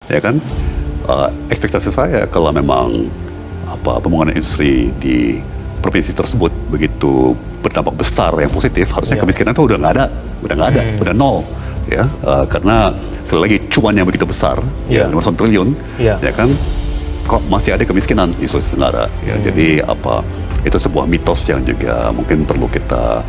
ya kan? Ekspektasi saya kalau memang pembangunan industri di provinsi tersebut begitu berdampak besar yang positif, harusnya kemiskinan itu udah nggak ada, udah nol, ya, karena sekali lagi cuan yang begitu besar, ya 500 triliun, ya kan, kok masih ada kemiskinan di Sulawesi Tenggara, ya, jadi itu sebuah mitos yang juga mungkin perlu kita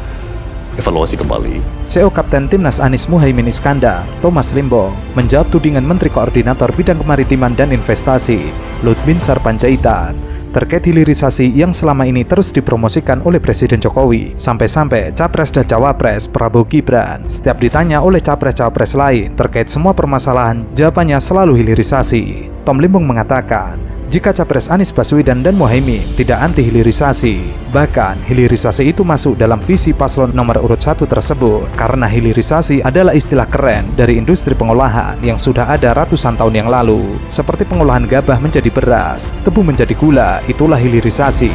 evaluasi kembali. CEO Kapten Timnas Anies Muhaimin Iskandar, Thomas Limbong, menjawab tudingan Menteri Koordinator Bidang Kemaritiman dan Investasi, Luhut Binsar Panjaitan, terkait hilirisasi yang selama ini terus dipromosikan oleh Presiden Jokowi. Sampai-sampai Capres dan Cawapres Prabowo Gibran setiap ditanya oleh Capres-Cawapres lain terkait semua permasalahan, jawabannya selalu hilirisasi. Tom Limbong mengatakan, jika Capres Anies Baswedan dan Muhaimin tidak anti hilirisasi, bahkan hilirisasi itu masuk dalam visi paslon nomor urut 1 tersebut, karena hilirisasi adalah istilah keren dari industri pengolahan yang sudah ada ratusan tahun yang lalu, seperti pengolahan gabah menjadi beras, tebu menjadi gula, itulah hilirisasi.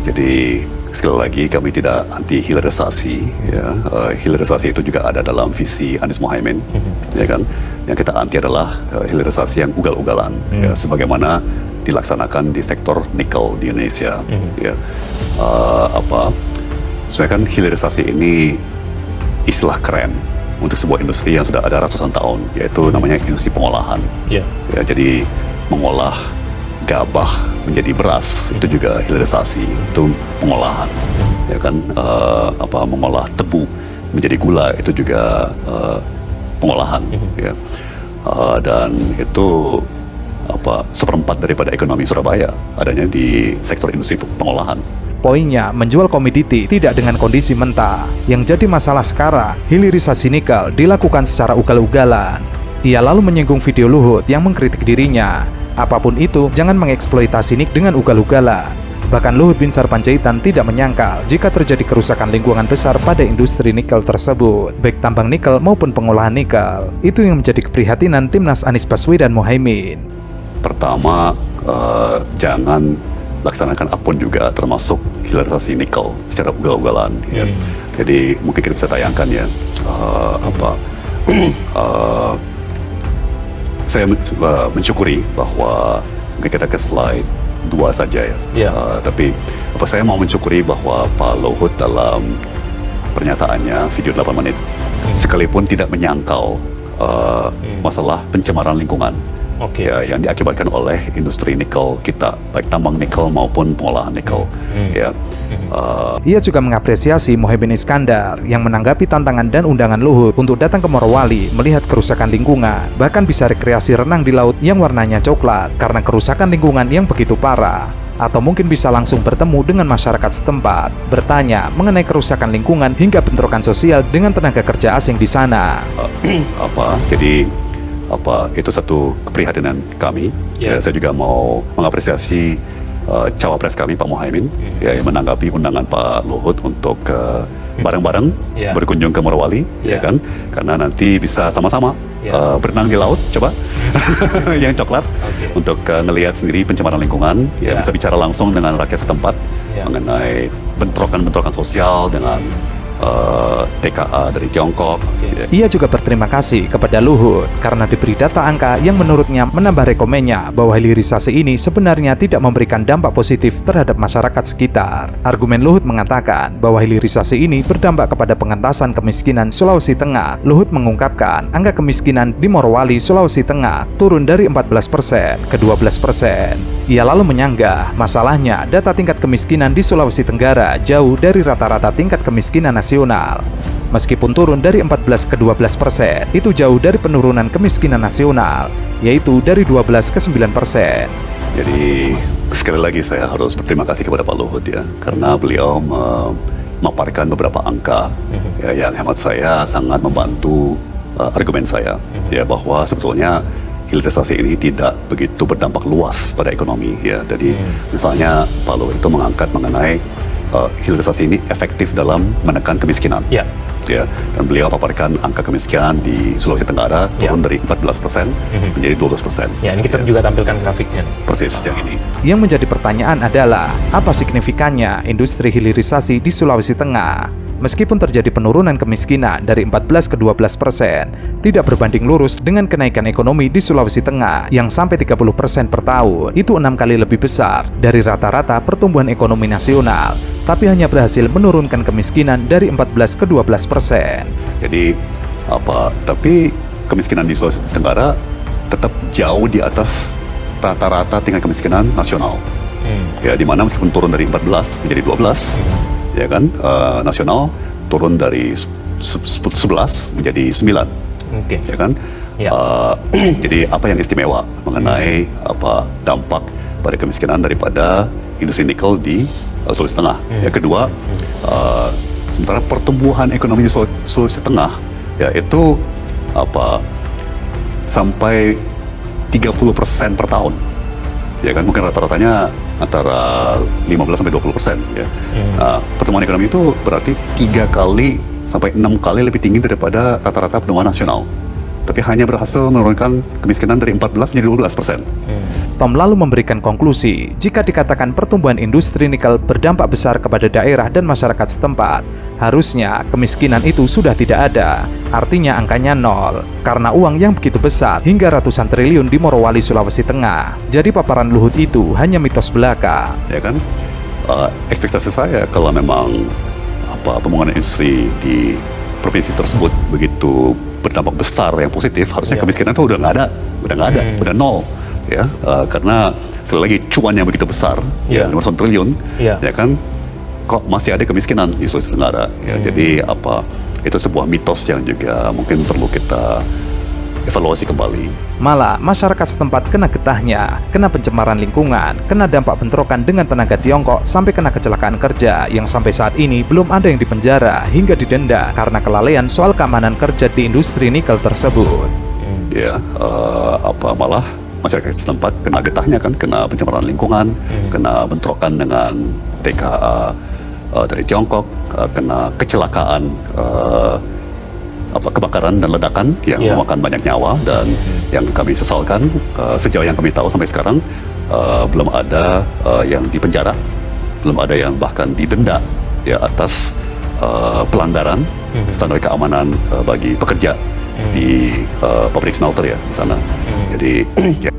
Jadi sekali lagi kami tidak anti hilirisasi, ya. Hilirisasi itu juga ada dalam visi Anies Muhaimin, ya kan. Yang kita anti adalah hilirisasi yang ugal-ugalan, ya, sebagaimana dilaksanakan di sektor nikel di Indonesia, ya. Sebenarnya kan hilirisasi ini istilah keren untuk sebuah industri yang sudah ada ratusan tahun, yaitu namanya industri pengolahan. Ya, jadi mengolah gabah menjadi beras itu juga hilirisasi, itu pengolahan, ya kan. Mengolah tebu menjadi gula itu juga pengolahan, ya. Dan itu seperempat daripada ekonomi Surabaya adanya di sektor industri pengolahan. Poinnya, menjual komoditi tidak dengan kondisi mentah. Yang jadi masalah sekarang, hilirisasi nikel dilakukan secara ugal-ugalan. Ia lalu menyinggung video Luhut yang mengkritik dirinya. Apapun itu, jangan mengeksploitasi nikel dengan ugal-ugalan. Bahkan Luhut Binsar Panjaitan tidak menyangkal jika terjadi kerusakan lingkungan besar pada industri nikel tersebut, baik tambang nikel maupun pengolahan nikel. Itu yang menjadi keprihatinan Timnas Anies Baswedan Muhaimin. Pertama, jangan laksanakan apapun juga, termasuk hilirisasi nikel secara ugal-ugalan. Ya. Jadi mungkin kita bisa tayangkan, ya, saya mensyukuri bahwa mungkin kita ke slide 2 saja, ya. Tapi saya mau mensyukuri bahwa Pak Luhut dalam pernyataannya video 8 menit sekalipun tidak menyangkal masalah pencemaran lingkungan, ya, yang diakibatkan oleh industri nikel kita, baik tambang nikel maupun pengolahan nikel. Ya. Ia juga mengapresiasi Muhaimin Iskandar yang menanggapi tantangan dan undangan Luhut untuk datang ke Morowali melihat kerusakan lingkungan, bahkan bisa rekreasi renang di laut yang warnanya coklat karena kerusakan lingkungan yang begitu parah. Atau mungkin bisa langsung bertemu dengan masyarakat setempat, bertanya mengenai kerusakan lingkungan hingga bentrokan sosial dengan tenaga kerja asing di sana. Jadi itu satu keprihatinan kami. Ya, saya juga mau mengapresiasi Cawapres kami Pak Muhaimin, ya, yang menanggapi undangan Pak Luhut untuk bareng-bareng berkunjung ke Morowali, ya kan, karena nanti bisa sama-sama berenang di laut, coba yang coklat, untuk ngelihat sendiri pencemaran lingkungan, ya, bisa bicara langsung dengan rakyat setempat mengenai bentrokan-bentrokan sosial dengan TKA dari Tiongkok. Ia juga berterima kasih kepada Luhut karena diberi data angka yang menurutnya menambah rekomennya bahwa hilirisasi ini sebenarnya tidak memberikan dampak positif terhadap masyarakat sekitar. Argumen Luhut mengatakan bahwa hilirisasi ini berdampak kepada pengentasan kemiskinan Sulawesi Tengah. Luhut mengungkapkan angka kemiskinan di Morowali, Sulawesi Tengah turun dari 14% ke 12%. Ia lalu menyanggah, masalahnya data tingkat kemiskinan di Sulawesi Tenggara jauh dari rata-rata tingkat kemiskinan nasional. Meskipun turun dari 14 ke 12%, itu jauh dari penurunan kemiskinan nasional, yaitu dari 12 ke 9%. Jadi sekali lagi saya harus berterima kasih kepada Pak Luhut, ya, karena beliau memaparkan beberapa angka, ya, yang hemat saya sangat membantu argumen saya, ya, bahwa sebetulnya hilirisasi ini tidak begitu berdampak luas pada ekonomi, ya. Jadi misalnya Pak Luhut itu mengangkat mengenai hilirisasi ini efektif dalam menekan kemiskinan. Ya, dan beliau paparkan angka kemiskinan di Sulawesi Tenggara turun dari 14% menjadi 12%. Ya, ini kita juga tampilkan grafiknya. Persis yang ini. Yang menjadi pertanyaan adalah, apa signifikannya industri hilirisasi di Sulawesi Tengah? Meskipun terjadi penurunan kemiskinan dari 14 ke 12%, tidak berbanding lurus dengan kenaikan ekonomi di Sulawesi Tengah yang sampai 30% per tahun. Itu 6 kali lebih besar dari rata-rata pertumbuhan ekonomi nasional, tapi hanya berhasil menurunkan kemiskinan dari 14 ke 12%. Jadi tapi kemiskinan di Sulawesi Tenggara tetap jauh di atas rata-rata tingkat kemiskinan nasional. Ya, di mana meskipun turun dari 14 menjadi 12, ya kan, nasional turun dari 11 menjadi 9. Ya kan? Ya. Jadi apa yang istimewa mengenai dampak pada kemiskinan daripada industri nikel di Sulawesi Tengah. Yang kedua, sementara pertumbuhan ekonomi di Sulawesi Tengah ya itu sampai 30% per tahun. Ya kan, mungkin rata-ratanya antara 15 sampai 20%, ya. Pertumbuhan ekonomi itu berarti 3 kali sampai 6 kali lebih tinggi daripada rata-rata pertumbuhan nasional. Tapi hanya berhasil menurunkan kemiskinan dari 14 menjadi 12%. Tom lalu memberikan konklusi, jika dikatakan pertumbuhan industri nikel berdampak besar kepada daerah dan masyarakat setempat, harusnya kemiskinan itu sudah tidak ada. Artinya angkanya 0, karena uang yang begitu besar hingga ratusan triliun di Morowali, Sulawesi Tengah. Jadi paparan Luhut itu hanya mitos belaka. Ya kan, ekspektasi saya kalau memang pembangunan industri di provinsi tersebut begitu berdampak besar yang positif, harusnya kemiskinan itu udah nggak ada, udah 0. Ya, karena sekali lagi cuan yang begitu besar, ya 500 triliun, ya kan, kok masih ada kemiskinan di Sulawesi Tenggara. Ya, jadi itu sebuah mitos yang juga mungkin perlu kita evaluasi kembali. Malah masyarakat setempat kena getahnya, kena pencemaran lingkungan, kena dampak bentrokan dengan tenaga Tiongkok, sampai kena kecelakaan kerja yang sampai saat ini belum ada yang dipenjara hingga didenda karena kelalaian soal keamanan kerja di industri nikel tersebut. Ya, malah masyarakat setempat kena getahnya kan, kena pencemaran lingkungan, kena bentrokan dengan TKA dari Tiongkok, kena kecelakaan, kebakaran dan ledakan yang memakan banyak nyawa, dan yang kami sesalkan sejauh yang kami tahu sampai sekarang belum ada yang dipenjara, belum ada yang bahkan didenda ya atas pelanggaran standar keamanan bagi pekerja di pabrik smelter ya di sana. Jadi ya.